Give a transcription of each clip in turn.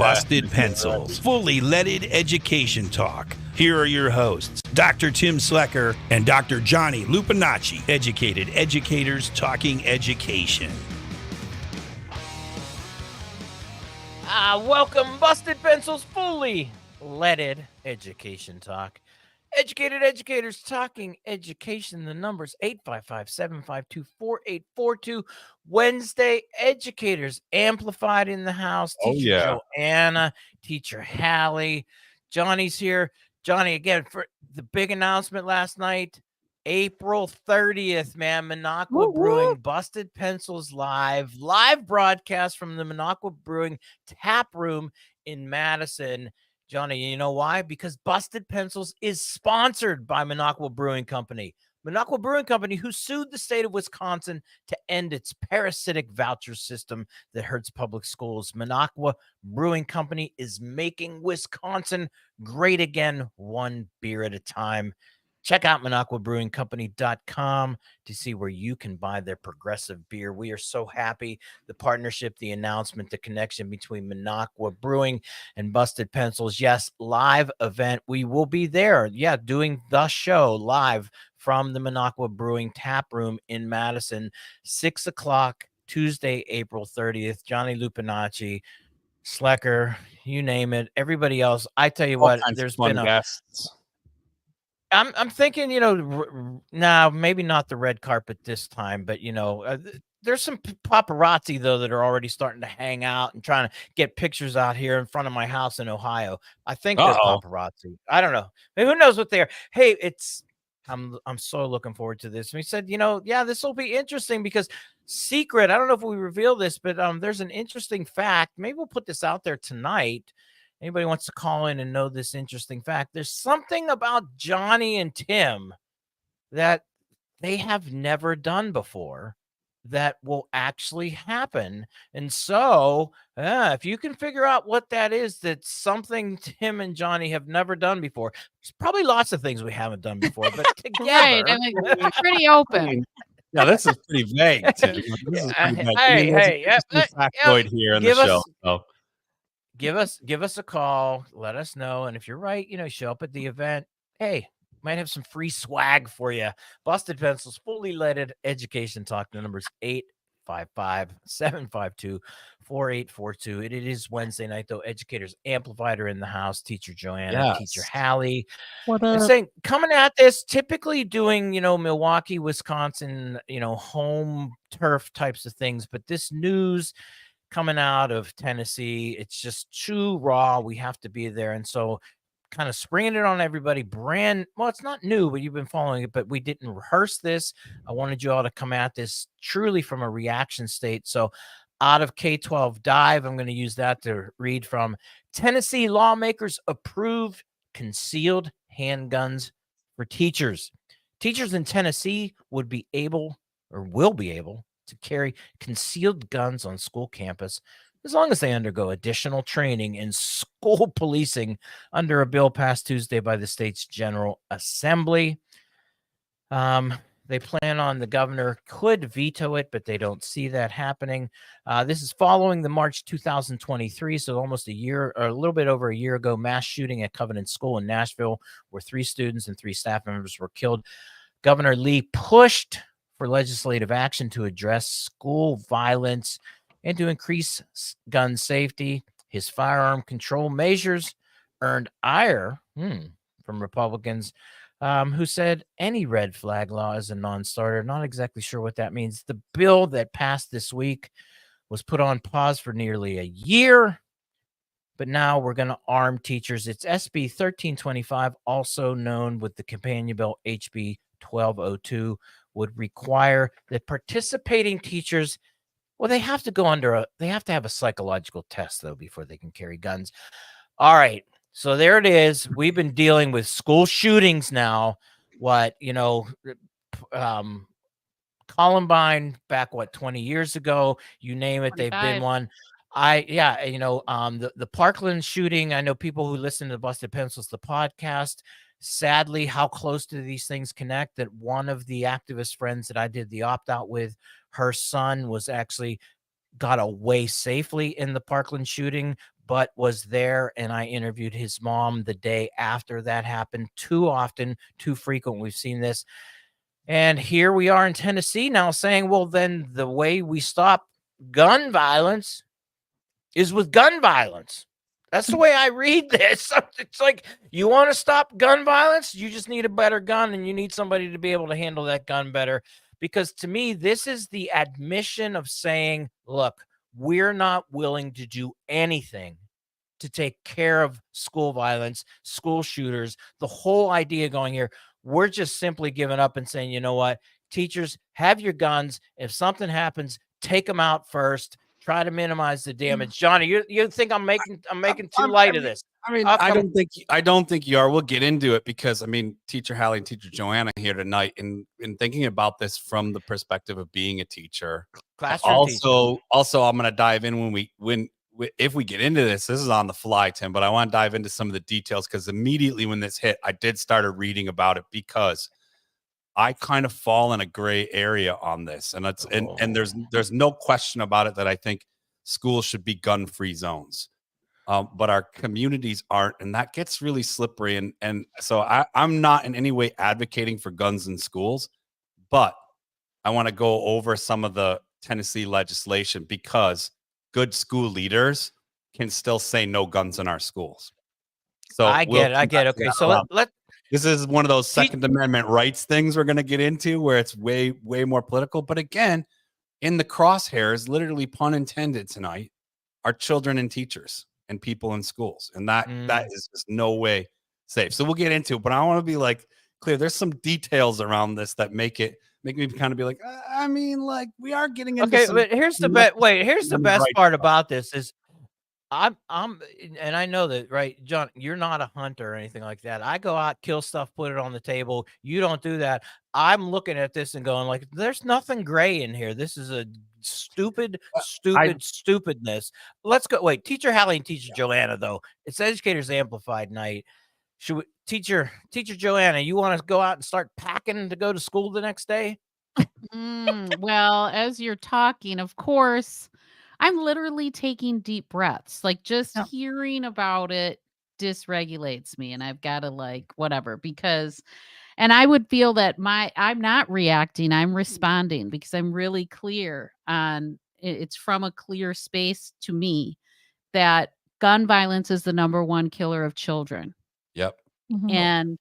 Busted Pencils, fully leaded education talk. Here are your hosts, Dr. Tim Slekar and Dr. Johnny Lupinacci, educated educators talking education. Welcome, Busted Pencils, fully leaded education talk. Educated educators talking education. The number's 855-752-4842. Wednesday educators amplified in the house. Teacher Joanna, Teacher Hallie, Johnny's here. Johnny, again, for the big announcement last night, April 30th, man, Minocqua Brewing, Busted Pencils live broadcast from the Minocqua Brewing tap room in Madison. Johnny, you know why? Because Busted Pencils is sponsored by Minocqua Brewing Company. Minocqua Brewing Company, who sued the state of Wisconsin to end its parasitic voucher system that hurts public schools. Minocqua Brewing Company is making Wisconsin great again, one beer at a time. Check out MinocquaBrewingCompany.com to see where you can buy their progressive beer. We are so happy. The partnership, the announcement, the connection between Minocqua Brewing and Busted Pencils. Yes, live event. We will be there. Yeah, doing the show live from the Minocqua Brewing tap room in Madison, 6 o'clock, Tuesday, April 30th. Johnny Lupinacci, Slekar, you name it. Everybody else. I tell you what, there's been guests. I'm thinking, maybe not the red carpet this time, but, there's some paparazzi, though, that are already starting to hang out and trying to get pictures out here in front of my house in Ohio. I think they're paparazzi. I don't know. Maybe who knows what they are. Hey, I'm so looking forward to this. And we said, this will be interesting because secret, I don't know if we reveal this, but there's an interesting fact. Maybe we'll put this out there tonight. Anybody wants to call in and know this interesting fact? There's something about Johnny and Tim that they have never done before that will actually happen. And so if you can figure out what that is, that's something Tim and Johnny have never done before. There's probably lots of things we haven't done before, but together. Right, I mean, it's pretty open. Yeah, this is pretty vague, Tim. This is pretty vague. Factoid here in the show. So. Give us a call. Let us know. And if you're right, show up at the event. Hey, might have some free swag for you. Busted Pencils, fully leaded education talk. The number's 855-752-4842. It is Wednesday night, though. Educators amplified are in the house. Teacher Joanna, Teacher Hallie. What up? Saying, coming at this, typically doing, Milwaukee, Wisconsin, home turf types of things. But this news coming out of Tennessee, it's just too raw. We have to be there. And so kind of springing it on everybody. It's not new, but you've been following it, but we didn't rehearse this. I wanted you all to come at this truly from a reaction state. So out of K-12 Dive, I'm going to use that to read from. Tennessee lawmakers approve concealed handguns for teachers. Teachers in Tennessee will be able to carry concealed guns on school campus as long as they undergo additional training in school policing under a bill passed Tuesday by the state's General Assembly. They plan on the governor could veto it, but they don't see that happening. This is following the March 2023, so almost a year or a little bit over a year ago, mass shooting at Covenant School in Nashville where 3 students and 3 staff members were killed. Governor Lee pushed for legislative action to address school violence and to increase gun safety. His firearm control measures earned ire from Republicans who said any red flag law is a non-starter. Not exactly sure what that means. The bill that passed this week was put on pause for nearly a year, but now we're going to arm teachers. It's SB 1325, also known with the companion bill HB 1202, would require that participating teachers, they have to have a psychological test, though, before they can carry guns. All right. So there it is. We've been dealing with school shootings now. Columbine back, 20 years ago, you name it, 25. they've been one. The Parkland shooting, I know people who listen to Busted Pencils, the podcast, sadly, how close do these things connect, that one of the activist friends that I did the opt-out with, her son was actually got away safely in the Parkland shooting, but was there, and I interviewed his mom the day after that happened. Too often, too frequent, we've seen this. And here we are in Tennessee now saying, well, then the way we stop gun violence is with gun violence. That's the way I read this. It's like, you want to stop gun violence? You just need a better gun, and you need somebody to be able to handle that gun better. Because to me, this is the admission of saying, look, we're not willing to do anything to take care of school violence, school shooters, the whole idea going here. We're just simply giving up and saying, you know what, teachers, have your guns. If something happens, take them out first. Try to minimize the damage. Johnny, you think I'm making too light of this? I mean, I don't think you are. We'll get into it because, I mean, Teacher Hallie and Teacher Joanna here tonight, in thinking about this from the perspective of being a teacher. Classroom teacher. Also, I'm going to dive in if we get into this. This is on the fly, Tim, but I want to dive into some of the details because immediately when this hit, I did start reading about it because I kind of fall in a gray area on this, and and there's no question about it that I think schools should be gun-free zones, but our communities aren't, and that gets really slippery. And so I'm not in any way advocating for guns in schools, but I want to go over some of the Tennessee legislation because good school leaders can still say no guns in our schools. So I get it. Okay, so let this is one of those Second Amendment rights things we're going to get into where it's way more political. But again, in the crosshairs, literally pun intended tonight, are children and teachers and people in schools. And that is just no way safe. So we'll get into it. But I want to be like clear. There's some details around this that make me kind of be like, I mean, like we are getting into but here's the best part about this is I'm and I know that, right, John, you're not a hunter or anything like that. I go out, kill stuff, put it on the table. You don't do that. I'm looking at this and going like, there's nothing gray in here. This is a stupidness. Let's go. Wait, Teacher Hallie and Teacher Joanna, though. It's Educators Amplified night. Should we, Teacher Joanna, you want to go out and start packing to go to school the next day? Well, as you're talking, of course, I'm literally taking deep breaths. Like just hearing about it dysregulates me, and I've got to like whatever and I would feel that I'm not reacting, I'm responding because I'm really clear on it's from a clear space to me that gun violence is the number one killer of children. Yep. And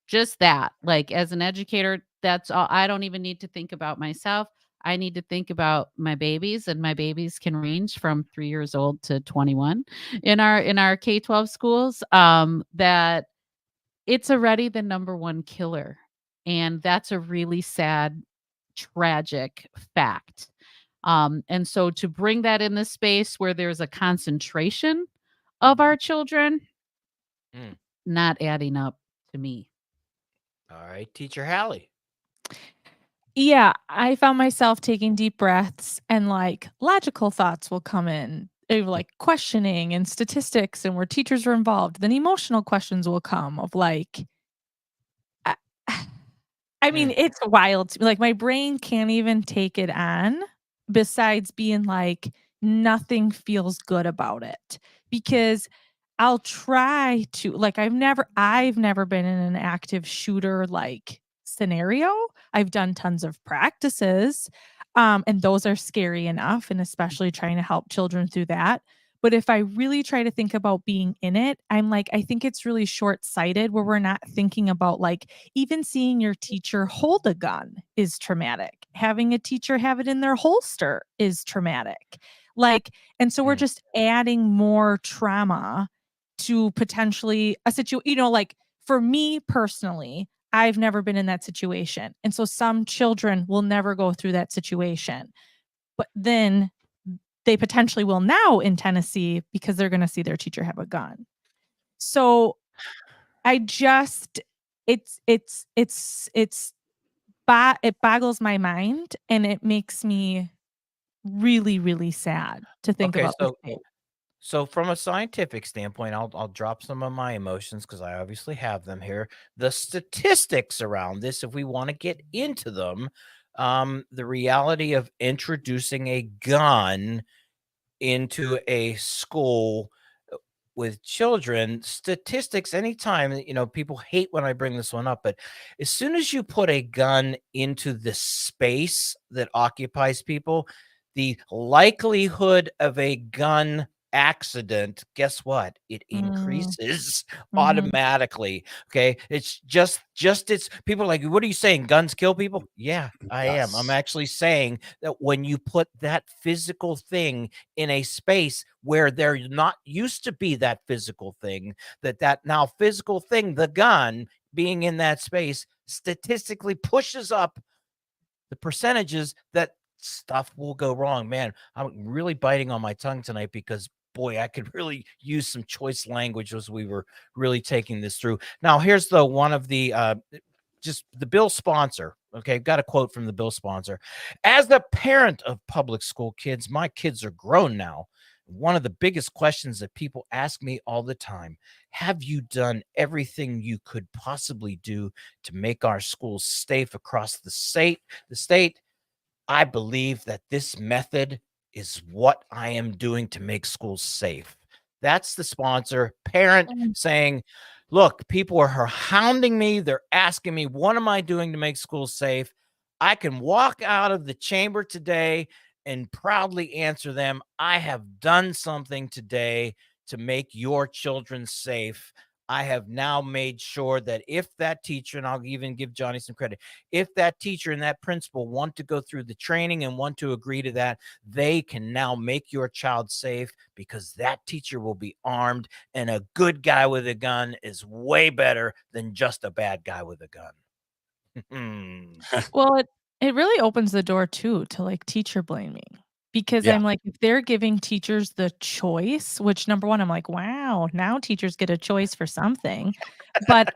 just that, like as an educator, that's all. I don't even need to think about myself. I need to think about my babies, and my babies can range from 3 years old to 21 in our K-12 schools. That it's already the number one killer, and that's a really sad, tragic fact. And so to bring that in this space where there's a concentration of our children, not adding up to me. All right, Teacher Hallie. Yeah, I found myself taking deep breaths and like logical thoughts will come in, like questioning and statistics and where teachers are involved. Then emotional questions will come of like, I mean, it's wild. Like my brain can't even take it on besides being like, nothing feels good about it because I'll try to like, I've never been in an active shooter like scenario. I've done tons of practices, and those are scary enough, and especially trying to help children through that. But if I really try to think about being in it, I'm like, I think it's really short-sighted where we're not thinking about like even seeing your teacher hold a gun is traumatic. Having a teacher have it in their holster is traumatic. Like, and so we're just adding more trauma to potentially a situation, like for me personally, I've never been in that situation. And so some children will never go through that situation. But then they potentially will now in Tennessee because they're going to see their teacher have a gun. So I just, it boggles my mind, and it makes me really, really sad to think about this. So from a scientific standpoint, I'll drop some of my emotions because I obviously have them here. The statistics around this, if we want to get into them, the reality of introducing a gun into a school with children, statistics, anytime, people hate when I bring this one up, but as soon as you put a gun into the space that occupies people, the likelihood of a gun accident, guess what? It increases automatically. Okay. It's it's people are like, what are you saying? Guns kill people? Yeah, I am. I'm actually saying that when you put that physical thing in a space where there not used to be that physical thing, that now physical thing, the gun being in that space, statistically pushes up the percentages that stuff will go wrong. Man, I'm really biting on my tongue tonight because boy, I could really use some choice language as we were really taking this through. Now, here's the one of the just the bill sponsor. Okay, I've got a quote from the bill sponsor. As the parent of public school kids, my kids are grown now. One of the biggest questions that people ask me all the time, have you done everything you could possibly do to make our schools safe across the state? I believe that this method is what I am doing to make schools safe. That's the sponsor, parent saying, look, people are hounding me. They're asking me, what am I doing to make schools safe? I can walk out of the chamber today and proudly answer them. I have done something today to make your children safe. I have now made sure that if that teacher, and I'll even give Johnny some credit, if that teacher and that principal want to go through the training and want to agree to that, they can now make your child safe because that teacher will be armed, and a good guy with a gun is way better than just a bad guy with a gun. Well, it really opens the door too to like teacher blaming. Because Yeah. I'm like, if they're giving teachers the choice, which number one, I'm like, wow, now teachers get a choice for something. But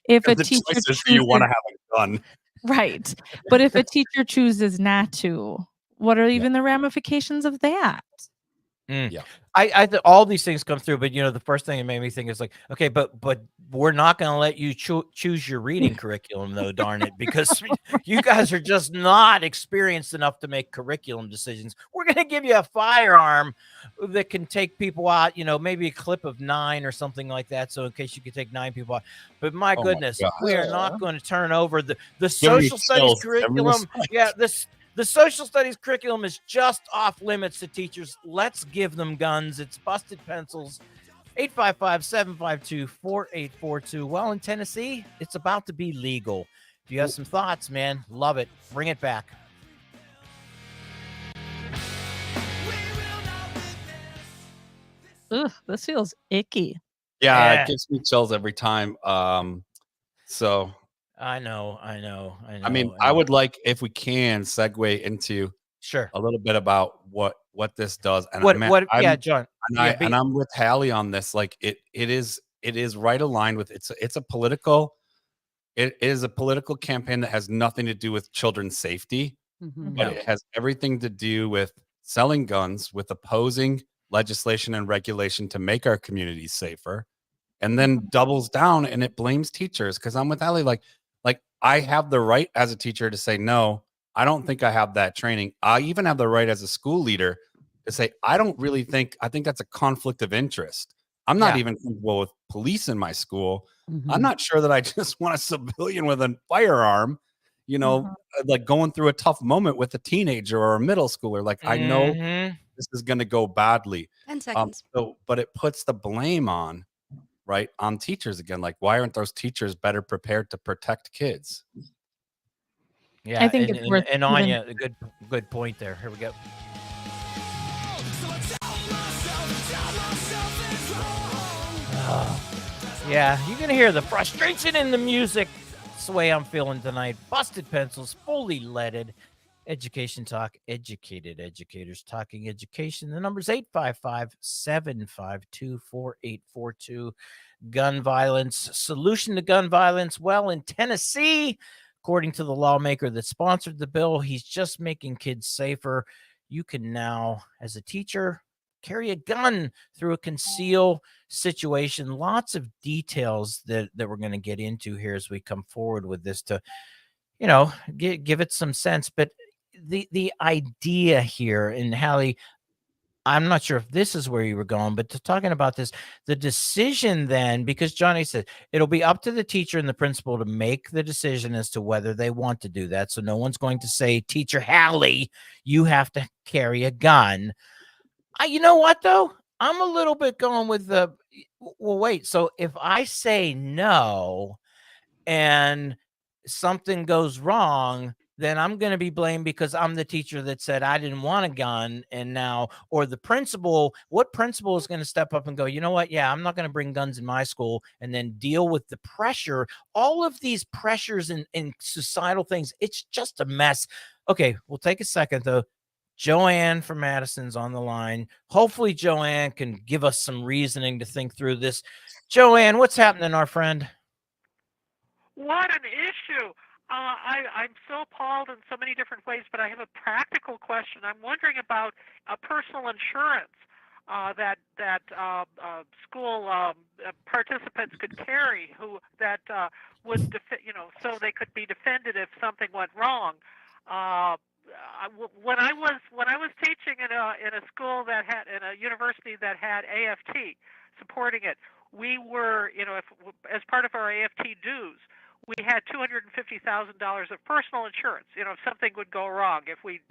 if a The teacher choice is, do you want to chooses, have a gun? right, but if a teacher chooses not to, what are even the ramifications of that? Yeah. I all these things come through, but the first thing that made me think is like, okay, but we're not going to let you choose your reading curriculum, though, darn it, because you guys are just not experienced enough to make curriculum decisions. We're going to give you a firearm that can take people out, maybe a clip of 9 or something like that, so in case you could take 9 people out. But my Oh my goodness, gosh. we are not going to turn over the Giving me social studies chills every curriculum. second. Yeah, the social studies curriculum is just off limits to teachers. Let's give them guns. It's Busted Pencils, 855-752-4842. Well, in Tennessee, it's about to be legal. If you have some thoughts, man, love it. Bring it back. Ugh, this feels icky. Yeah, it gives me chills every time. So I know. I mean, I would like, if we can, segue into sure a little bit about what this does. And John. I'm with Hallie on this. Like it is right aligned with it is a political campaign that has nothing to do with children's safety, but it has everything to do with selling guns, with opposing legislation and regulation to make our communities safer, and then doubles down and it blames teachers. Because I'm with Hallie, like I have the right as a teacher to say, no, I don't think I have that training. I even have the right as a school leader to say, I think that's a conflict of interest. I'm not even comfortable with police in my school. I'm not sure that I just want a civilian with a firearm, like going through a tough moment with a teenager or a middle schooler. Like I know this is going to go badly. 10 seconds. But it puts the blame on teachers again. Like, why aren't those teachers better prepared to protect kids? Yeah, I think it's worth Anya, a good point there. Here we go. Yeah, you're gonna hear the frustration in the music. That's the way I'm feeling tonight. Busted Pencils, fully leaded. Education Talk, educated educators talking education. The number's 855-752-4842. Gun violence, solution to gun violence. Well, in Tennessee, according to the lawmaker that sponsored the bill, he's just making kids safer. You can now, as a teacher, carry a gun through a conceal situation. Lots of details that we're going to get into here as we come forward with this to, give it some sense. But the idea here, and Hallie, I'm not sure if this is where you were going, but talking about this, the decision then, because Johnny said it'll be up to the teacher and the principal to make the decision as to whether they want to do that. So no one's going to say, Teacher Hallie, you have to carry a gun. You know what, though? I'm a little bit going with well, wait. So if I say no and something goes wrong, then I'm going to be blamed because I'm the teacher that said I didn't want a gun. And now, or the principal, what principal is going to step up and go, you know what? Yeah, I'm not going to bring guns in my school, and then deal with the pressure, all of these pressures and societal things. It's just a mess. Okay, we'll take a second, though. Joanne from Madison's on the line. Hopefully, Joanne can give us some reasoning to think through this. Joanne, what's happening, our friend? What an issue. I'm so appalled in so many different ways, but I have a practical question. I'm wondering about personal insurance that school participants could carry, that would so they could be defended if something went wrong. When I was teaching in a school that had, in a university that had AFT supporting it, we were, as part of our AFT dues, we had $250,000 of personal insurance. If something would go wrong, if we,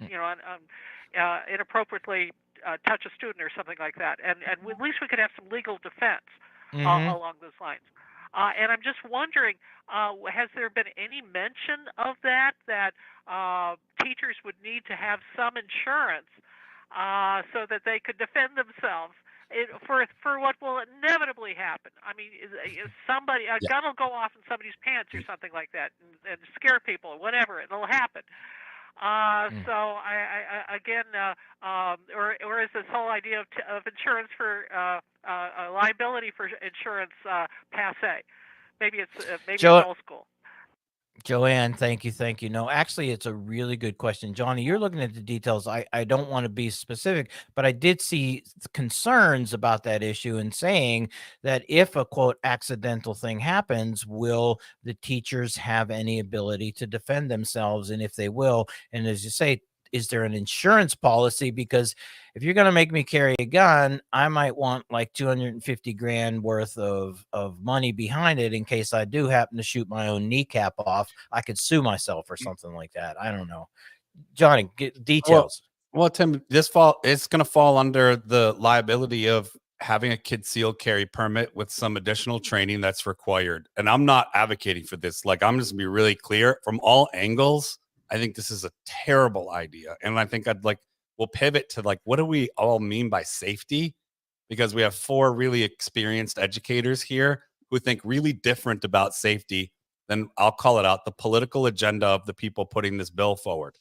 inappropriately touch a student or something like that, and at least we could have some legal defense along those lines. And I'm just wondering, has there been any mention of that teachers would need to have some insurance so that they could defend themselves for what will inevitably happen? I mean, is somebody, a gun will go off in somebody's pants or something like that and scare people or whatever. It'll happen. So I again, or is this whole idea of insurance for liability for insurance passe? Maybe it's old school. Joanne, thank you. No, actually, it's a really good question. Johnny, you're looking at the details. I don't want to be specific, but I did see concerns about that issue and saying that if a, quote, accidental thing happens, will the teachers have any ability to defend themselves? And if they will, and as you say, is there an insurance policy? Because if you're going to make me carry a gun, I might want like 250 grand worth of money behind it in case I do happen to shoot my own kneecap off. I could sue myself or something like that. I don't know. Johnny, get details. Well, Tim, it's going to fall under the liability of having a concealed carry permit with some additional training that's required. And I'm not advocating for this. Like, I'm just going to be really clear from all angles. I think this is a terrible idea. And I think we'll pivot to what do we all mean by safety? Because we have 4 really experienced educators here who think really different about safety than, I'll call it out, the political agenda of the people putting this bill forward.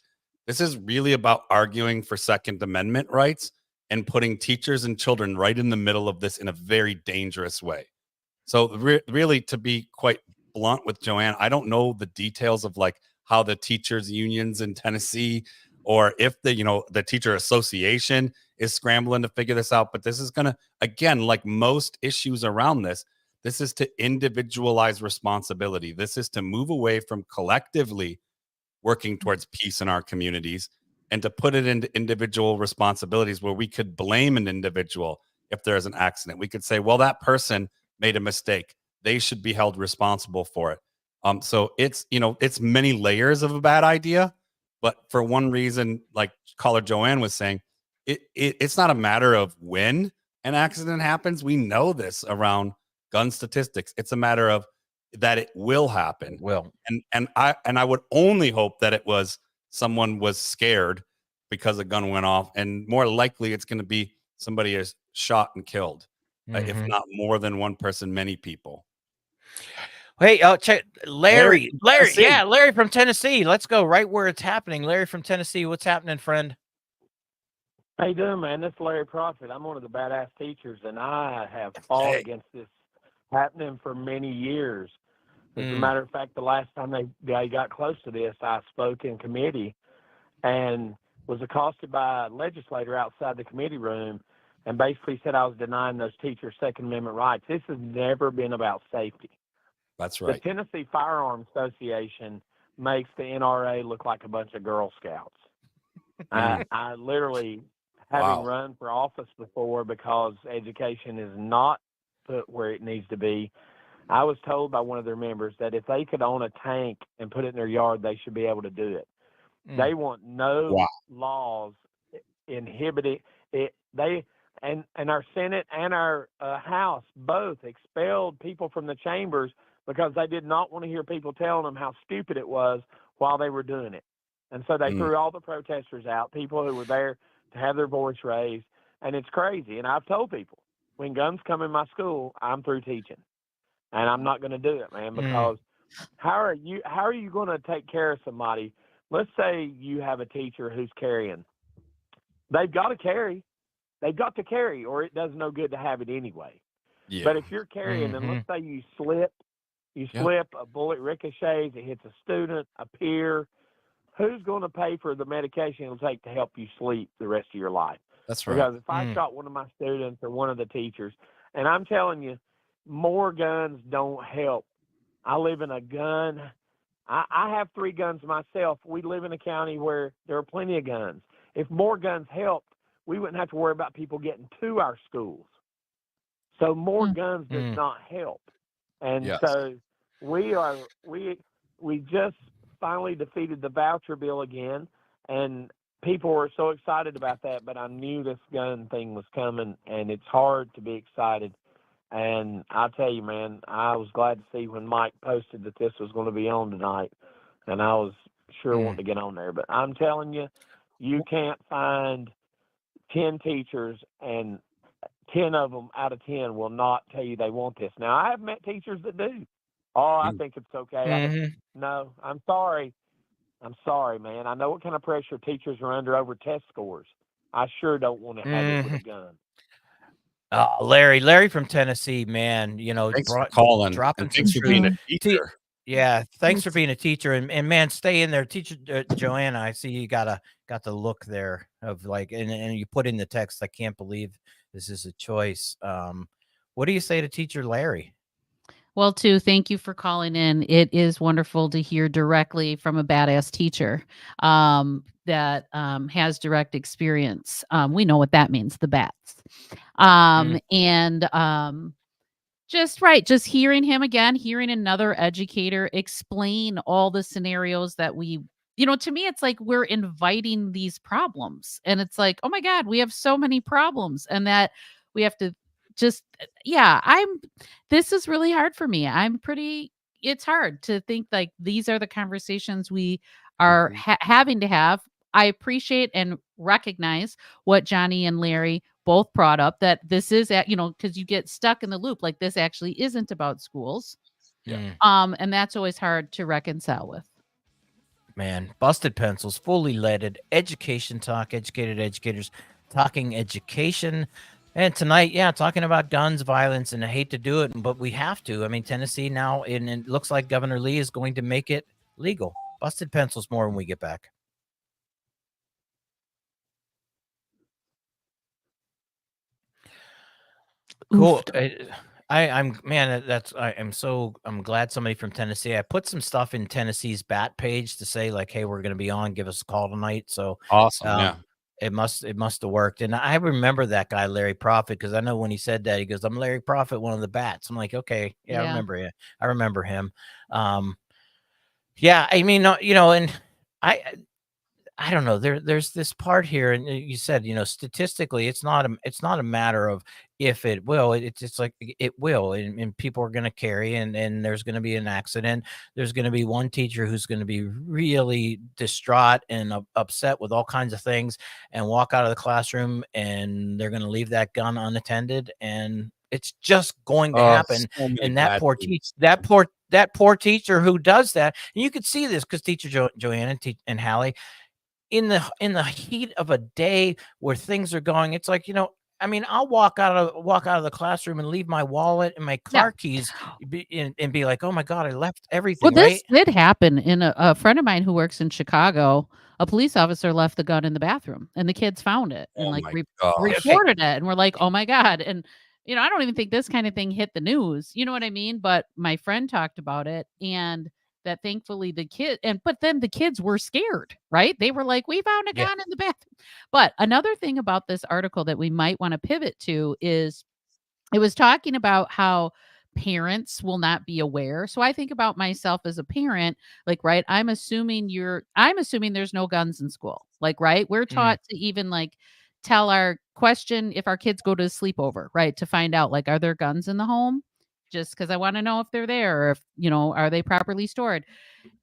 This is really about arguing for Second Amendment rights and putting teachers and children right in the middle of this in a very dangerous way. So really, to be quite blunt with Joanne, I don't know the details of how the teachers unions in Tennessee, or if the teacher association is scrambling to figure this out. But this is going to, again, like most issues around this is to individualize responsibility. This is to move away from collectively working towards peace in our communities and to put it into individual responsibilities where we could blame an individual if there's an accident. We could say, well, that person made a mistake. They should be held responsible for it. So it's many layers of a bad idea, but for one reason, like caller Joanne was saying, it's not a matter of when an accident happens. We know this around gun statistics. It's a matter of that it will happen. And I would only hope that it was someone was scared because a gun went off, and more likely it's going to be somebody is shot and killed, if not more than one person, many people. Hey, check Larry. Yeah, Larry from Tennessee. Let's go right where it's happening. Larry from Tennessee, what's happening, friend? How you doing, man? This is Larry Prophet. I'm one of the badass teachers, and I have fought against this happening for many years. As a matter of fact, the last time they got close to this, I spoke in committee and was accosted by a legislator outside the committee room and basically said I was denying those teachers' Second Amendment rights. This has never been about safety. That's right. The Tennessee Firearms Association makes the NRA look like a bunch of Girl Scouts. I literally having Wow. run for office before because education is not put where it needs to be. I was told by one of their members that if they could own a tank and put it in their yard, they should be able to do it. They want no Wow. laws inhibiting it. And our Senate and our House both expelled people from the chambers because they did not want to hear people telling them how stupid it was while they were doing it. And so they threw all the protesters out, people who were there to have their voice raised. And it's crazy. And I've told people, when guns come in my school, I'm through teaching. And I'm not going to do it, man, because how are you going to take care of somebody? Let's say you have a teacher who's carrying. They've got to carry. They've got to carry, or it does no good to have it anyway. Yeah. But if you're carrying, and let's say you slip, a bullet ricochets, it hits a student, a peer, who's going to pay for the medication it'll take to help you sleep the rest of your life? That's right. Because if I shot one of my students or one of the teachers, and I'm telling you, more guns don't help. I live in a gun. I have 3 guns myself. We live in a county where there are plenty of guns. If more guns helped, we wouldn't have to worry about people getting to our schools. So more guns does not help. And so we just finally defeated the voucher bill again, and people were so excited about that, but I knew this gun thing was coming, and it's hard to be excited. And I'll tell you, man, I was glad to see when Mike posted that this was going to be on tonight, and I was sure wanting to get on there. But I'm telling you, you can't find 10 teachers, and 10 of them out of 10 will not tell you they want this. Now, I have met teachers that do. Oh, I think it's okay. No, I'm sorry. I'm sorry, man. I know what kind of pressure teachers are under over test scores. I sure don't want to have it with a gun. Larry from Tennessee, man, thanks for calling. dropping And thanks for some being truth. a teacher. Yeah, thanks for being a teacher, and man, stay in there, teacher Joanna. I see you got the look there of like, and you put in the text. I can't believe this is a choice. What do you say to teacher Larry? Well, too, thank you for calling in. It is wonderful to hear directly from a badass teacher that has direct experience. We know what that means, the bats. And just hearing him again, hearing another educator explain all the scenarios that to me, it's like we're inviting these problems. And it's like, oh my God, we have so many problems, and that we have to this is really hard for me. It's hard to think like these are the conversations we are having to have. I appreciate and recognize what Johnny and Larry both brought up, that this is because you get stuck in the loop. Like, this actually isn't about schools. And that's always hard to reconcile with. Man, Busted Pencils, fully leaded education talk, educated educators talking education. And tonight, talking about guns, violence, and I hate to do it, but we have to. I mean, Tennessee now, and it looks like Governor Lee is going to make it legal. Busted Pencils, more when we get back. Cool. I'm glad somebody from Tennessee. I put some stuff in Tennessee's BAT page to say like, hey, we're going to be on. Give us a call tonight. So awesome. It must have worked. And I remember that guy, Larry Prophet, because I know when he said that, he goes, I'm Larry Prophet, one of the bats. I'm like, okay, I remember it. I remember him. I mean, and I don't know. There's this part here, and you said, statistically, it's not a matter of if it will. It's like it will, and people are going to carry, and there's going to be an accident. There's going to be one teacher who's going to be really distraught and upset with all kinds of things, and walk out of the classroom, and they're going to leave that gun unattended, and it's just going to happen. So and that poor teacher who does that, and you could see this because teacher Joanna and Hallie, in the heat of a day where things are going, it's like, I mean, I'll walk out of the classroom and leave my wallet and my car keys and be like, oh my God, I left everything. Well, this did happen in a friend of mine who works in Chicago. A police officer left the gun in the bathroom, and the kids found it and reported it. And we're like, oh my God. And, I don't even think this kind of thing hit the news. You know what I mean? But my friend talked about it, and that thankfully but then the kids were scared, right? They were like, we found a Yeah. gun in the bathroom. But another thing about this article that we might want to pivot to is it was talking about how parents will not be aware. So I think about myself as a parent, like, right, I'm assuming there's no guns in school. Like, right? We're taught to even like tell our question if our kids go to a sleepover, right? To find out, like, are there guns in the home? Just because I want to know if they're there, or if, are they properly stored?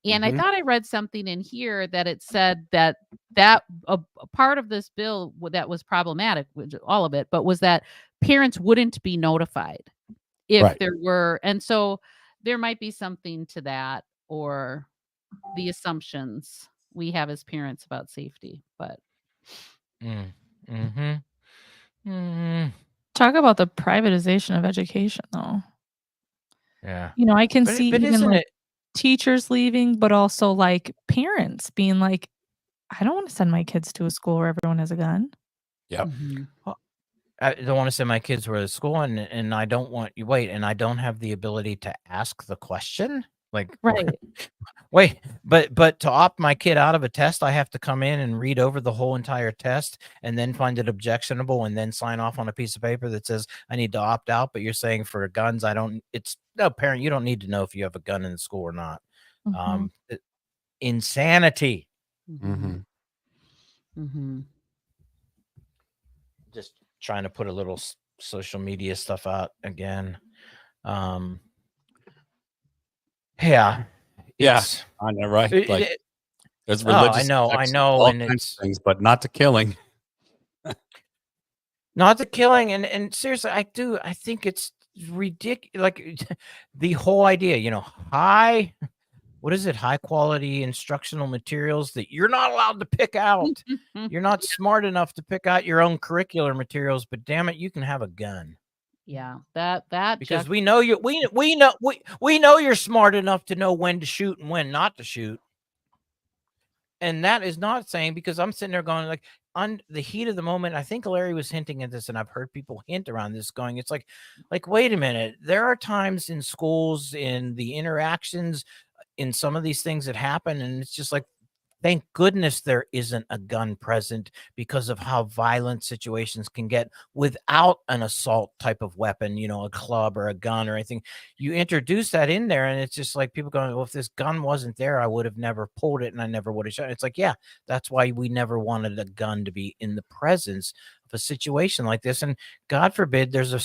And I thought I read something in here that it said that a part of this bill that was problematic, which all of it, but was that parents wouldn't be notified if Right. there were. And so there might be something to that, or the assumptions we have as parents about safety. But Talk about the privatization of education, though. Yeah. I can But see isn't even it? teachers leaving, but also like parents being like, I don't want to send my kids to a school where everyone has a gun. Yep. I don't want to send my kids to school, and I don't want you and I don't have the ability to ask the question. Like, Right. wait, but to opt my kid out of a test, I have to come in and read over the whole entire test and then find it objectionable and then sign off on a piece of paper that says I need to opt out. But you're saying for guns, parent, you don't need to know if you have a gun in the school or not. Insanity. Just trying to put a little social media stuff out again. Yeah. I know, right? Like, there's religious. I know, all and kinds it's of things, but not to killing. not the killing. And seriously, I think it's ridiculous. Like the whole idea, high quality instructional materials that you're not allowed to pick out. You're not smart enough to pick out your own curricular materials, but damn it, you can have a gun. Yeah, that because we know you. We know you're smart enough to know when to shoot and when not to shoot. And that is not saying, because I'm sitting there going, like, on the heat of the moment, I think Larry was hinting at this, and I've heard people hint around this, going, it's like, wait a minute. There are times in schools, in the interactions, in some of these things that happen, and it's just like, thank goodness there isn't a gun present, because of how violent situations can get without an assault type of weapon, a club or a gun or anything. You introduce that in there, and it's just like people going, well, if this gun wasn't there, I would have never pulled it and I never would have shot. It's like, yeah, that's why we never wanted a gun to be in the presence of a situation like this. And God forbid there's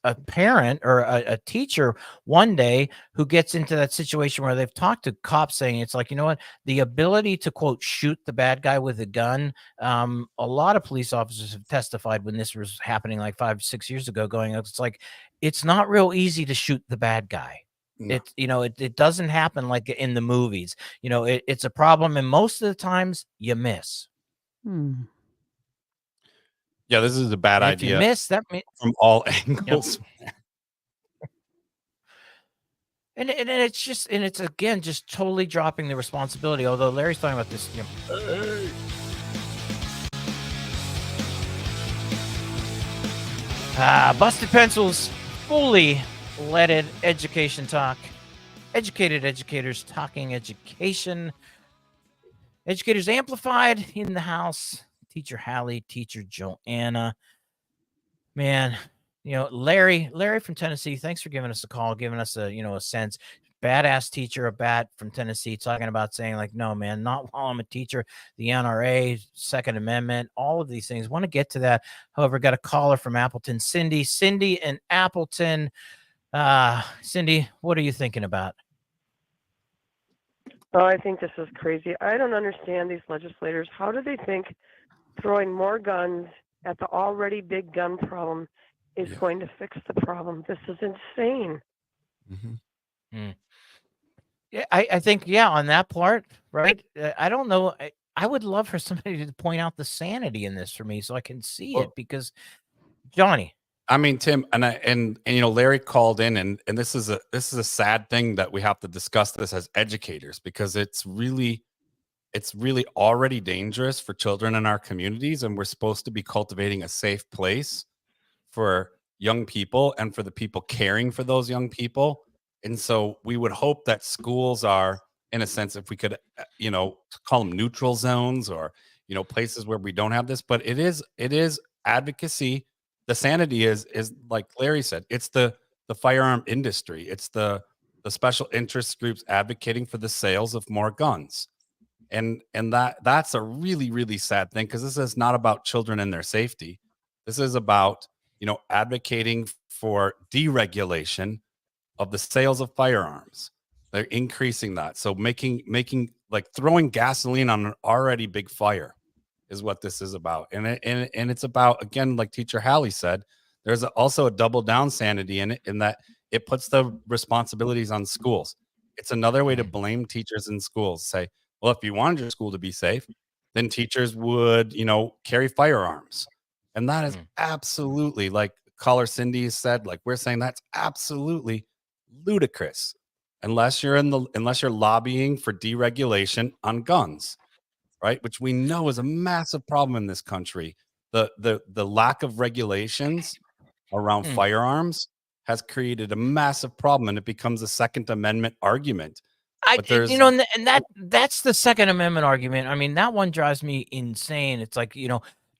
a parent or a teacher one day who gets into that situation where they've talked to cops, saying it's like, the ability to, quote, shoot the bad guy with a gun. A lot of police officers have testified when this was happening like 5-6 years ago, going, it's like, it's not real easy to shoot the bad guy. No. It doesn't happen like in the movies. It's a problem, and most of the times you miss. Yeah, this is a bad idea. If you miss, that means from all angles. And it's just, and it's again just totally dropping the responsibility. Although Larry's talking about this, Busted Pencils, fully leaded education talk, educated educators talking education, educators amplified in the house. Teacher Hallie, Teacher Joanna, man. Larry from Tennessee, thanks for giving us a call, giving us a sense. Badass teacher, a bat from Tennessee, talking about saying, like, no, man, not while I'm a teacher. The NRA, Second Amendment, all of these things. Want to get to that. However, got a caller from Appleton, Cindy in Appleton. Cindy, what are you thinking about? Oh, I think this is crazy. I don't understand these legislators. How do they think throwing more guns at the already big gun problem is going to fix the problem? This is insane. Yeah, I think, on that part, right? I don't know. I would love for somebody to point out the sanity in this for me so I can see it, because Johnny. I mean, Tim, and Larry called in, and this is a sad thing that we have to discuss this as educators, because it's really already dangerous for children in our communities, and we're supposed to be cultivating a safe place for young people and for the people caring for those young people. And so we would hope that schools are, in a sense, if we could, call them neutral zones, or, places where we don't have this, but it is advocacy. The sanity is like Larry said, it's the firearm industry. It's the special interest groups advocating for the sales of more guns. And that's a really, really sad thing, because this is not about children and their safety. This is about, advocating for deregulation of the sales of firearms. They're increasing that. So making like throwing gasoline on an already big fire is what this is about. And it's about, again, like Teacher Hallie said, there's also a double down sanity in it, in that it puts the responsibilities on schools. It's another way to blame teachers in schools. Say, well, if you wanted your school to be safe, then teachers would, carry firearms. And that is absolutely, like caller Cindy said, like we're saying, that's absolutely ludicrous, unless you're lobbying for deregulation on guns, right? Which we know is a massive problem in this country. The lack of regulations around firearms has created a massive problem, and it becomes a Second Amendment argument. But there's, and that's the Second Amendment argument. I mean, that one drives me insane. It's like,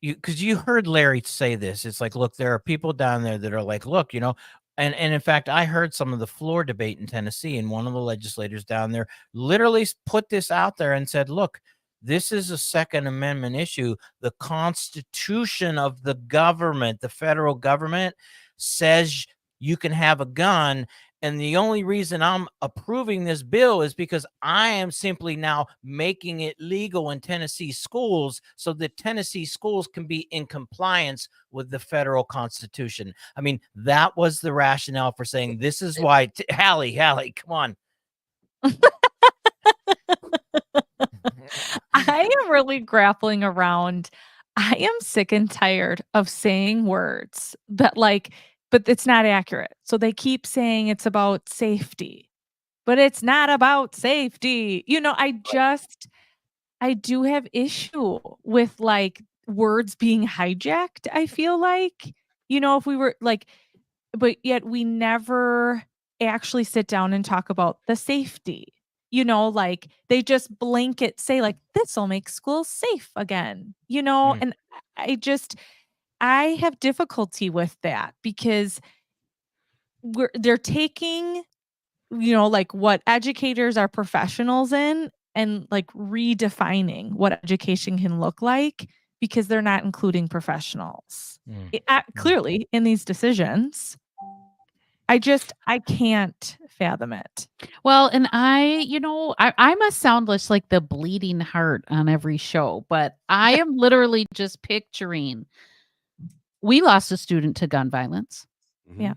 because you heard Larry say this. It's like, look, there are people down there that are like, look, and in fact, I heard some of the floor debate in Tennessee, and one of the legislators down there literally put this out there and said, look, this is a Second Amendment issue. The Constitution of the government, the federal government, says you can have a gun. And the only reason I'm approving this bill is because I am simply now making it legal in Tennessee schools, so that Tennessee schools can be in compliance with the federal Constitution. I mean, that was the rationale for saying this is why. Hallie, come on. I am really grappling around. I am sick and tired of saying words that but it's not accurate. So they keep saying it's about safety, but it's not about safety. I do have issue with words being hijacked. I feel like, if we were but yet we never actually sit down and talk about the safety. They just blanket say this will make schools safe again, and I have difficulty with that, because they're taking, what educators are professionals in, and redefining what education can look like, because they're not including professionals clearly in these decisions. I can't fathom it. Well, and I must sound just like the bleeding heart on every show, but I am literally just picturing, we lost a student to gun violence. Yeah.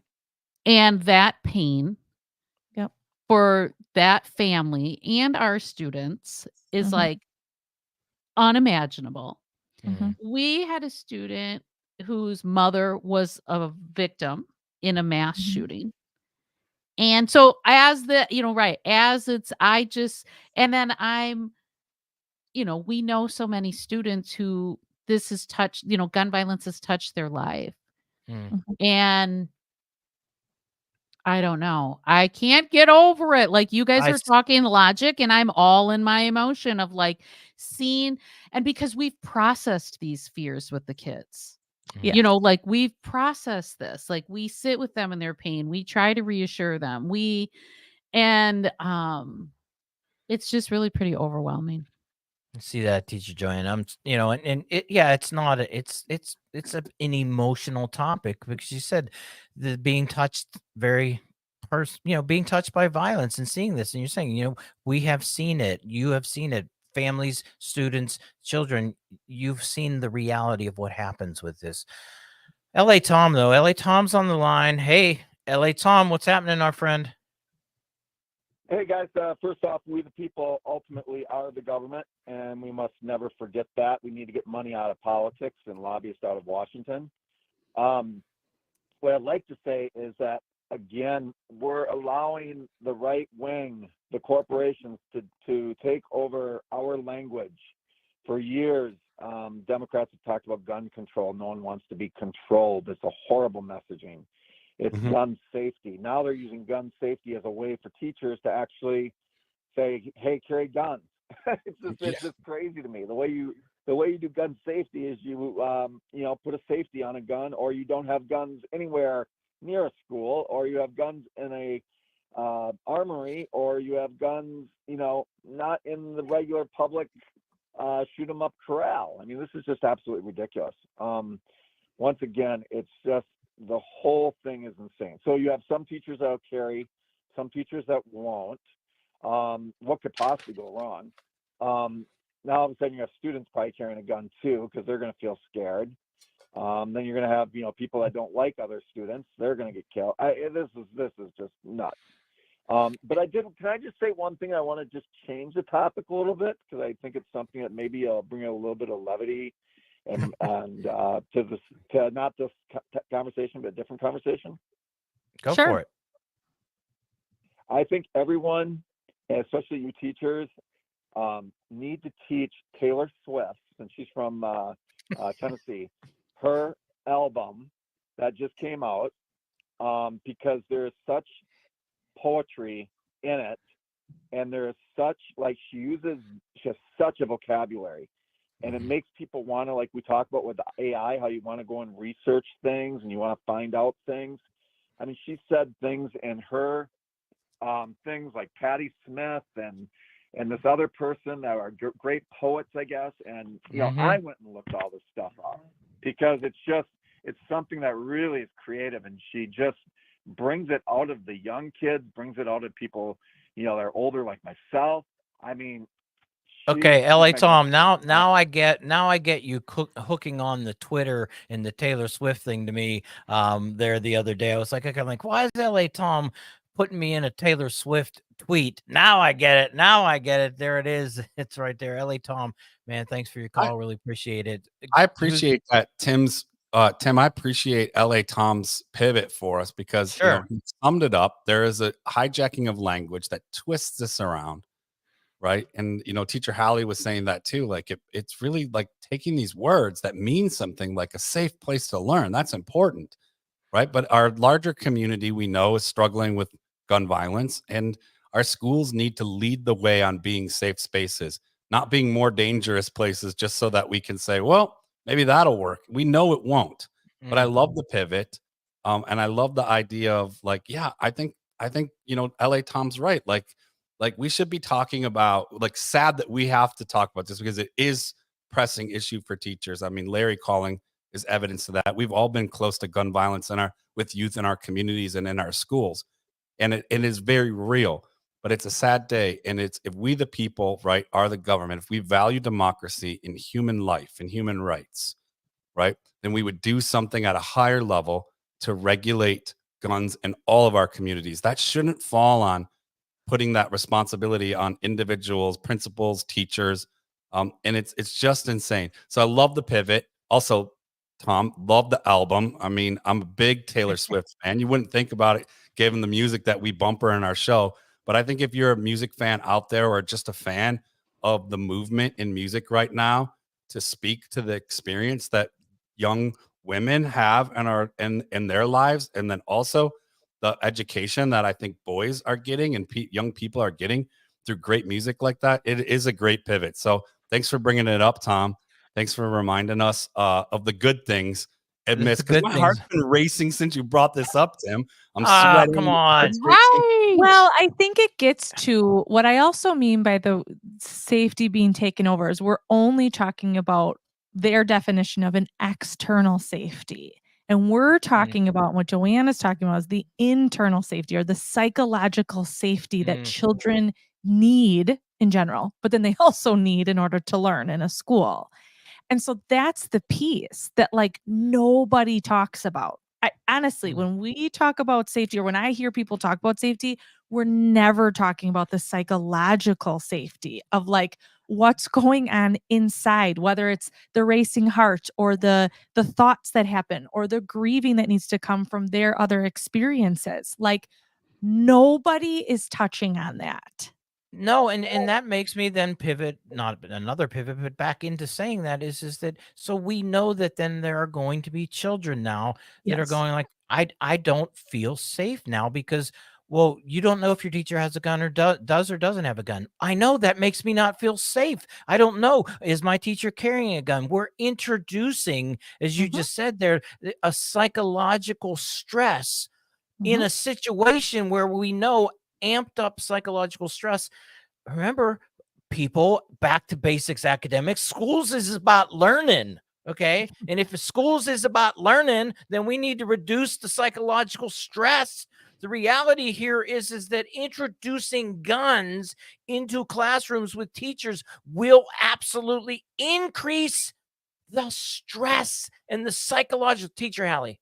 And that pain Yep. for that family and our students is unimaginable. We had a student whose mother was a victim in a mass shooting. And so and then we know so many students who this has touched, gun violence has touched their life. And I don't know. I can't get over it. Like, you guys are talking logic, and I'm all in my emotion of seeing, and because we've processed these fears with the kids. Yeah. We've processed this. We sit with them in their pain. We try to reassure them. It's just really pretty overwhelming. See that, Teacher Joanne? It's not it's an emotional topic, because you said the being touched being touched by violence and seeing this, and you're saying, we have seen it, you have seen it, families, students, children, you've seen the reality of what happens with this. LA Tom's on the line. Hey, LA Tom, what's happening, our friend? Hey guys, first off, we the people ultimately are the government, and we must never forget that. We need to get money out of politics and lobbyists out of Washington. What I'd like to say is that, again, we're allowing the right wing, the corporations, to take over our language. For years, Democrats have talked about gun control. No one wants to be controlled. It's a horrible messaging. It's Mhm. gun safety. Now they're using gun safety as a way for teachers to actually say, "Hey, carry guns." It's just crazy to me. The way you do gun safety is you put a safety on a gun, or you don't have guns anywhere near a school, or you have guns in a armory, or you have guns not in the regular public shoot 'em up corral. I mean, this is just absolutely ridiculous. Once again, it's just the whole thing is insane. So you have some teachers that'll carry, some teachers that won't. What could possibly go wrong? Now all of a sudden you have students probably carrying a gun too, because they're going to feel scared. Then you're going to have people that don't like other students. They're going to get killed. This is just nuts. But can I just say one thing? I want to just change the topic a little bit, because I think it's something that maybe I'll bring a little bit of levity and to not this conversation, but a different conversation. Go Sure. for it. I think everyone, especially you teachers, need to teach Taylor Swift, since she's from Tennessee, her album that just came out, because there's such poetry in it, and there's such, she has such a vocabulary, and it makes people want to, like we talk about with the AI, how you want to go and research things and you want to find out things. I mean, she said things in her things like Patti Smith and this other person that are great poets, I guess. And I went and looked all this stuff up, because it's something that really is creative, and she just brings it out of the young kids, brings it out of people that are older like myself. I mean, Okay, LA Tom, magnificent. now I get you hooking on the Twitter and the Taylor Swift thing to me there the other day. I was like, why is LA Tom putting me in a Taylor Swift tweet? Now I get it. There it is. It's right there. LA Tom, man, thanks for your call. Really appreciate it. I appreciate that, Tim. I appreciate LA Tom's pivot for us, because Sure. he summed it up. There is a hijacking of language that twists this around, right? And Teacher Hallie was saying that too. Like it's really like taking these words that mean something, like a safe place to learn. That's important, right? But our larger community, we know, is struggling with gun violence, and our schools need to lead the way on being safe spaces, not being more dangerous places, just so that we can say, well, maybe that'll work. We know it won't. But I love the pivot, and I love the idea of I think LA Tom's right. Like we should be talking about, sad that we have to talk about this, because it is pressing issue for teachers. I mean, Larry calling is evidence to that. We've all been close to gun violence with youth in our communities and in our schools, and it is very real. But it's a sad day, and if we the people, right, are the government, if we value democracy and human life and human rights, right, then we would do something at a higher level to regulate guns in all of our communities. That shouldn't fall on putting that responsibility on individuals, principals, teachers, and it's just insane. So I love the pivot. Also, Tom, love the album. I mean, I'm a big Taylor Swift fan. You wouldn't think about it given the music that we bumper in our show, but I think if you're a music fan out there, or just a fan of the movement in music right now, to speak to the experience that young women have in their lives, and then also the education that I think boys are getting and young people are getting through great music like that, it is a great pivot. So thanks for bringing it up, Tom. Thanks for reminding us of the good things. Because my heart's been racing since you brought this up, Tim. I'm sweating. Come on. Right. Well, I think it gets to what I also mean by the safety being taken over is we're only talking about their definition of an external safety. And we're talking about what Joanna's talking about is the internal safety, or the psychological safety that children need in general, but then they also need in order to learn in a school. And so that's the piece that nobody talks about. Honestly, when we talk about safety, or when I hear people talk about safety, we're never talking about the psychological safety of what's going on inside, whether it's the racing heart, or the thoughts that happen, or the grieving that needs to come from their other experiences. Nobody is touching on that. No, and that makes me then pivot, not another pivot, but back into saying that is that, so we know that then there are going to be children now that are going I don't feel safe now because, well, you don't know if your teacher has a gun or does or doesn't have a gun. I know that makes me not feel safe. I don't know. Is my teacher carrying a gun? We're introducing, as you just said there, a psychological stress in a situation where we know amped up psychological stress. Remember, people, back to basics academics, schools is about learning. Okay. And if schools is about learning, then we need to reduce the psychological stress. The reality here is that introducing guns into classrooms with teachers will absolutely increase the stress and the psychological. Teacher Hallie.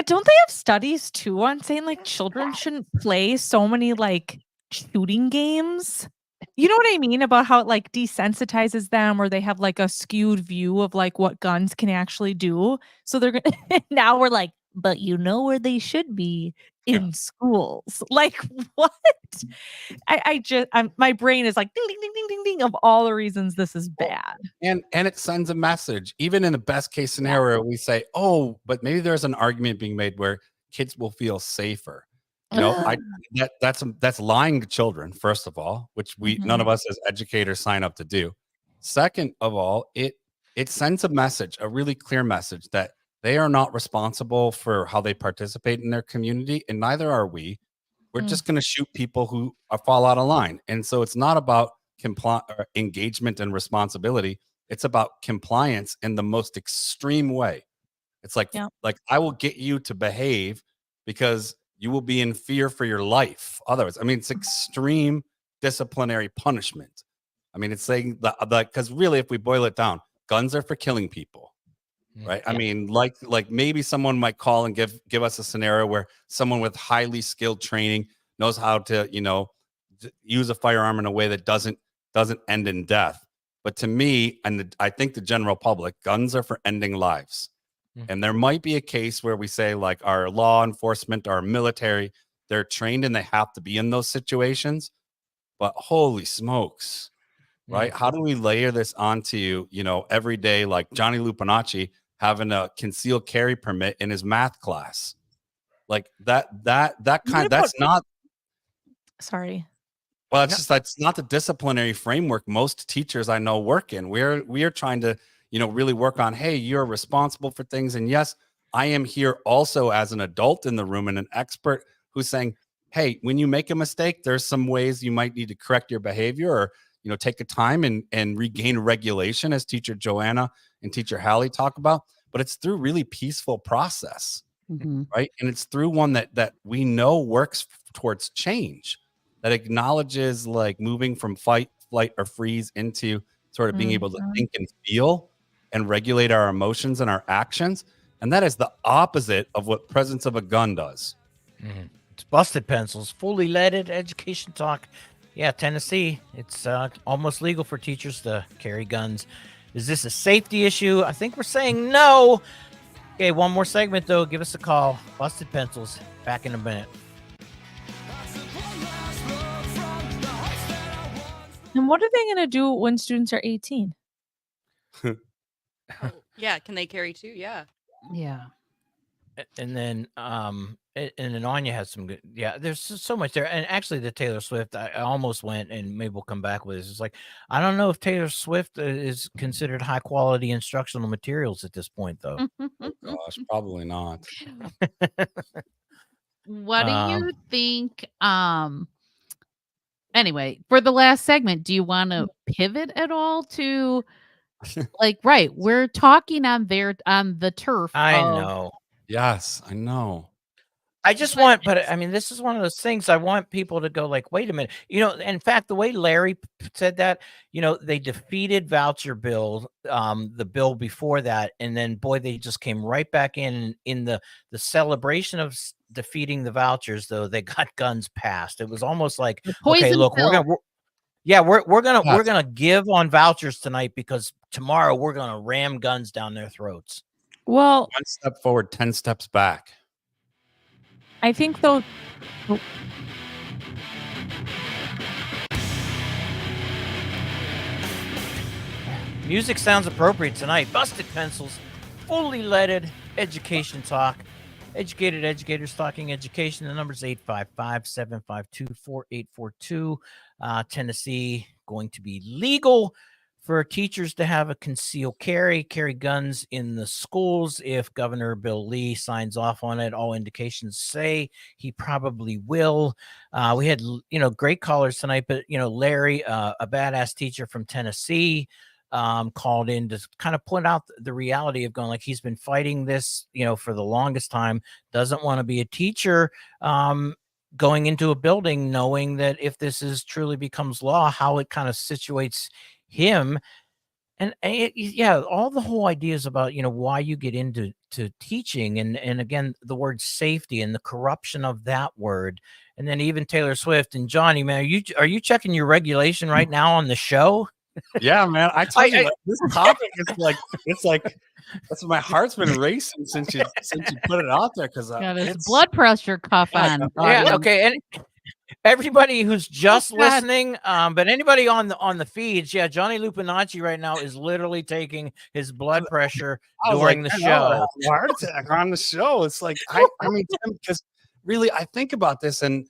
Don't they have studies too on saying like children shouldn't play so many like shooting games? You know what I mean? About how it like desensitizes them, or they have like a skewed view of like what guns can actually do. So they're gonna now we're like, but you know where they should be in schools. Like what? My brain is like ding ding ding ding ding ding of all the reasons this is bad. And it sends a message. Even in the best case scenario, we say, oh, but maybe there's an argument being made where kids will feel safer. You know, that's lying to children, first of all, which none of us as educators sign up to do. Second of all, it sends a message, a really clear message, that they are not responsible for how they participate in their community, and neither are we. We're just going to shoot people who fall out of line. And so it's not about engagement and responsibility. It's about compliance in the most extreme way. It's like I will get you to behave because you will be in fear for your life. Otherwise, I mean, it's extreme disciplinary punishment. I mean, it's saying because really, if we boil it down, guns are for killing people, right? I mean, like maybe someone might call and give us a scenario where someone with highly skilled training knows how to, use a firearm in a way that doesn't end in death. But to me, and I think the general public, guns are for ending lives. And there might be a case where we say, like, our law enforcement, our military, they're trained and they have to be in those situations. But holy smokes, right? How do we layer this onto, every day, like Johnny Lupinacci having a concealed carry permit in his math class? Like that's not. Sorry. Well, it's just that's not the disciplinary framework most teachers I know work in. We are trying to really work on, hey, you're responsible for things. And yes, I am here also as an adult in the room and an expert who's saying, hey, when you make a mistake, there's some ways you might need to correct your behavior or, take a time and regain regulation, as teacher Joanna and teacher Hallie talk about. But it's through really peaceful process, right? And it's through one that we know works towards change, that acknowledges like moving from fight, flight, or freeze into sort of being able to think and feel and regulate our emotions and our actions. And that is the opposite of what presence of a gun does. It's Busted Pencils, fully leaded education talk. Yeah, Tennessee, it's almost legal for teachers to carry guns. Is this a safety issue? I think we're saying no. Okay, one more segment, though. Give us a call. Busted Pencils, back in a minute. And what are they going to do when students are 18? Yeah, can they carry too? Yeah. And then and then Anya has some good, there's so much there. And actually the Taylor Swift, I almost went, and maybe we'll come back with this. It's like, I don't know if Taylor Swift is considered high quality instructional materials at this point, though. Oh gosh, probably not. What do you think? Anyway, for the last segment, do you want to pivot at all to like, right, we're talking on the turf. I know. Yes, I know. I just want, but I mean, this is one of those things I want people to go like, wait a minute. In fact, the way Larry said that, they defeated voucher bill, the bill before that. And then, boy, they just came right back in the celebration of defeating the vouchers, though. They got guns passed. It was almost like, okay, look, we're gonna give on vouchers tonight because tomorrow we're gonna ram guns down their throats. Well, 1 step forward, 10 steps back. I think though. Music sounds appropriate tonight. Busted Pencils, fully leaded education talk. Educated Educators Talking Education. The number's 855-752-4842. Tennessee going to be legal for teachers to have a concealed carry guns in the schools if Governor Bill Lee signs off on it. All indications say he probably will. We had, great callers tonight, but, Larry, a badass teacher from Tennessee, called in to kind of point out the reality of going, like, he's been fighting this, for the longest time, doesn't want to be a teacher, going into a building knowing that if this is truly becomes law, how it kind of situates him. And all the whole ideas about, why you get into teaching, and again, the word safety and the corruption of that word. And then even Taylor Swift and Johnny, man, are you checking your regulation right now on the show? Yeah, man. I told you this topic is that's my heart's been racing since you put it out there, because got his blood pressure cuff on. Yeah, okay. And everybody who's just listening, but anybody on the feeds, Johnny Lupinacci right now is literally taking his blood pressure during the show. Heart attack on the show. It's like I mean, because really I think about this, and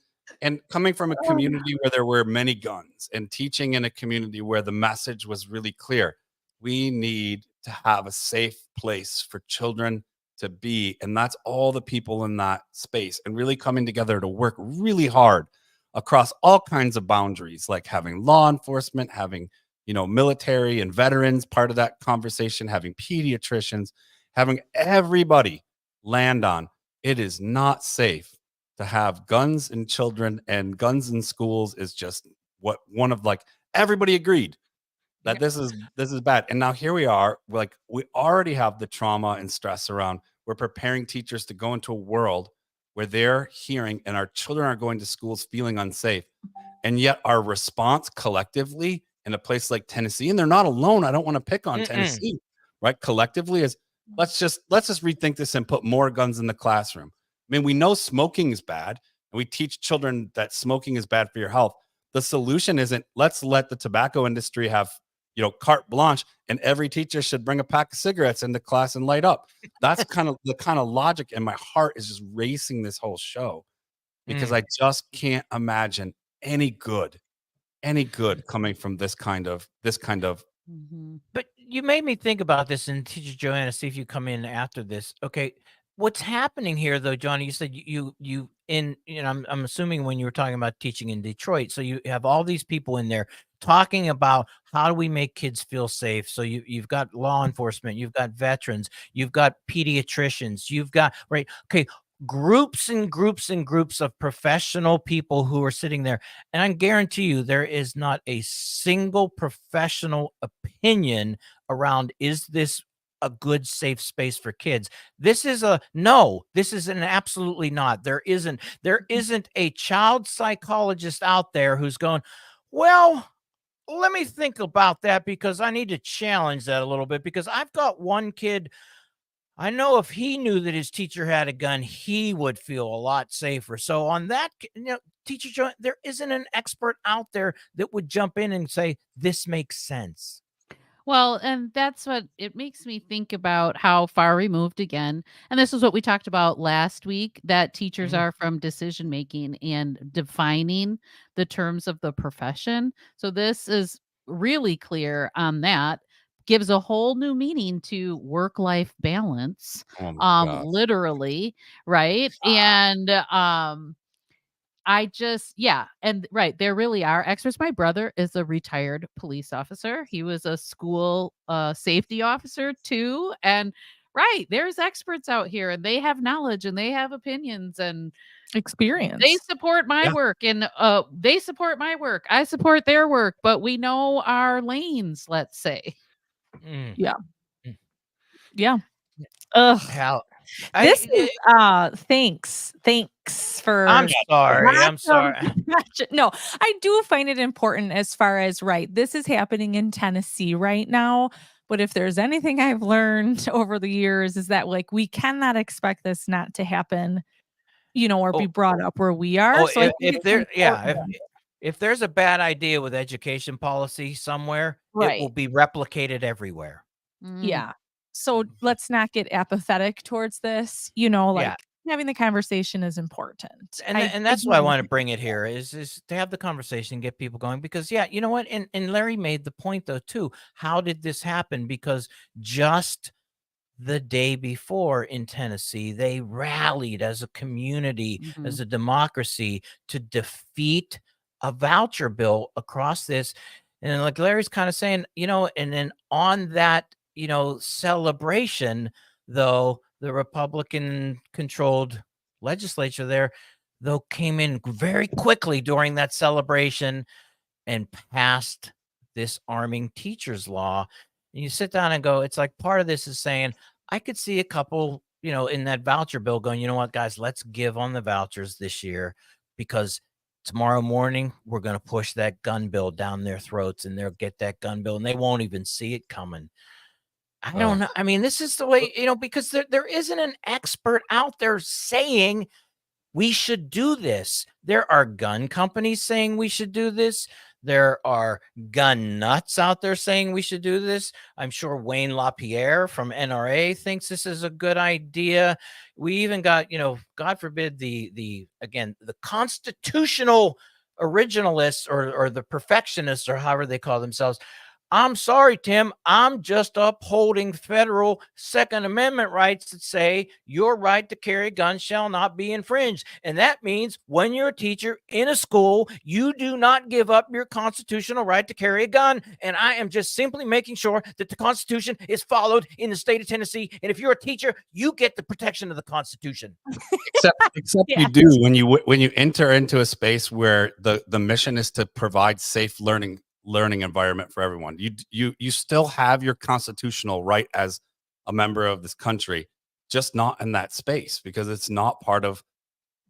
coming from a community where there were many guns, and teaching in a community where the message was really clear, we need to have a safe place for children to be. And that's all the people in that space, and really coming together to work really hard across all kinds of boundaries, like having law enforcement, having, military and veterans part of that conversation, having pediatricians, having everybody land on it is not safe to have guns in children, and guns in schools is just what one of, like, everybody agreed that this is bad. And now here we are, like, we already have the trauma and stress around, we're preparing teachers to go into a world where they're hearing, and our children are going to schools feeling unsafe. And yet our response collectively in a place like Tennessee, and they're not alone, I don't want to pick on Tennessee, right? Collectively is, let's just rethink this and put more guns in the classroom. I mean, we know smoking is bad, and we teach children that smoking is bad for your health. The solution isn't, let's let the tobacco industry have, carte blanche, and every teacher should bring a pack of cigarettes into class and light up. That's kind of the kind of logic, and my heart is just racing this whole show, because I just can't imagine any good coming from this kind of. But you made me think about this, and Teacher Joanna, see if you come in after this. Okay, what's happening here, though, Johnny? You said I'm assuming when you were talking about teaching in Detroit, so you have all these people in there talking about how do we make kids feel safe. So you've got law enforcement, you've got veterans, you've got pediatricians, you've got groups and groups and groups of professional people who are sitting there. And I guarantee you there is not a single professional opinion around, is this a good, safe space for kids? This is an absolutely not. There isn't a child psychologist out there who's going, well, let me think about that, because I need to challenge that a little bit, because I've got one kid, I know if he knew that his teacher had a gun, he would feel a lot safer. So on that, Teacher Joe, there isn't an expert out there that would jump in and say, this makes sense. Well, and that's what it makes me think about, how far removed again. And this is what we talked about last week, that teachers are from decision making and defining the terms of the profession. So this is really clear on that. Gives a whole new meaning to work-life balance. Literally, right? And there really are experts. My brother is a retired police officer. He was a school safety officer too. And there's experts out here, and they have knowledge, and they have opinions and experience. They support my work, and they support my work. I support their work, but we know our lanes, let's say. Yeah. Ugh. Thanks for. I'm sorry. No, I do find it important, as far as this is happening in Tennessee right now. But if there's anything I've learned over the years, is that we cannot expect this not to happen, or be brought up where we are. So if there's a bad idea with education policy somewhere, it will be replicated everywhere. Yeah. So let's not get apathetic towards this, having the conversation is important. And that's why I want to bring it here is to have the conversation, get people going, because you know what? And Larry made the point though, too. How did this happen? Because just the day before in Tennessee, they rallied as a community, as a democracy, to defeat a voucher bill across this. And like Larry's kind of saying, and then on that, celebration, though, the Republican controlled legislature there, though, came in very quickly during that celebration and passed this arming teachers law. And you sit down and go, it's like part of this is saying, I could see a couple, in that voucher bill going, you know what, guys, let's give on the vouchers this year, because tomorrow morning we're going to push that gun bill down their throats, and they'll get that gun bill and they won't even see it coming. I don't know. I mean, this is the way, because there isn't an expert out there saying we should do this. There are gun companies saying we should do this. There are gun nuts out there saying we should do this. I'm sure Wayne LaPierre from NRA thinks this is a good idea. We even got, God forbid, the constitutional originalists or the perfectionists, or however they call themselves. I'm sorry, Tim. I'm just upholding federal Second Amendment rights that say your right to carry a gun shall not be infringed. And that means when you're a teacher in a school, you do not give up your constitutional right to carry a gun. And I am just simply making sure that the Constitution is followed in the state of Tennessee. And if you're a teacher, you get the protection of the Constitution. Except you do when you enter into a space where the mission is to provide safe learning environment for everyone. You still have your constitutional right as a member of this country, just not in that space, because it's not part of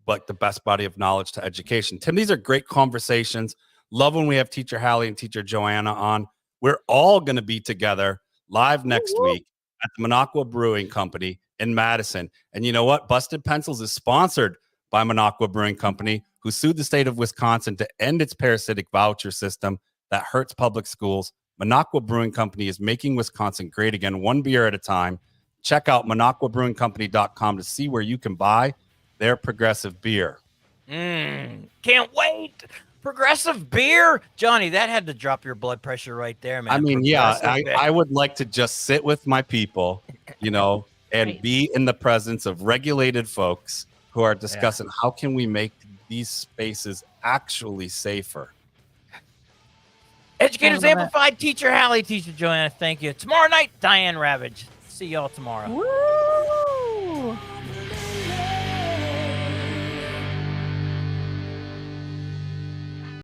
the best body of knowledge to education. Tim, these are great conversations. Love when we have Teacher Hallie and Teacher Joanna on. We're all going to be together live next week at the Minocqua Brewing Company in Madison. And you know what? Busted Pencils is sponsored by Minocqua Brewing Company, who sued the state of Wisconsin to end its parasitic voucher system that hurts public schools. Minocqua Brewing Company is making Wisconsin great again, one beer at a time. Check out MinocquaBrewingCompany.com to see where you can buy their progressive beer. Can't wait. Progressive beer. Johnny, that had to drop your blood pressure right there, man. I mean, I would like to just sit with my people, and be in the presence of regulated folks who are discussing how can we make these spaces actually safer. Educators Amplified, Teacher Hallie, Teacher Joanna, thank you. Tomorrow night, Diane Ravage. See y'all tomorrow. Woo!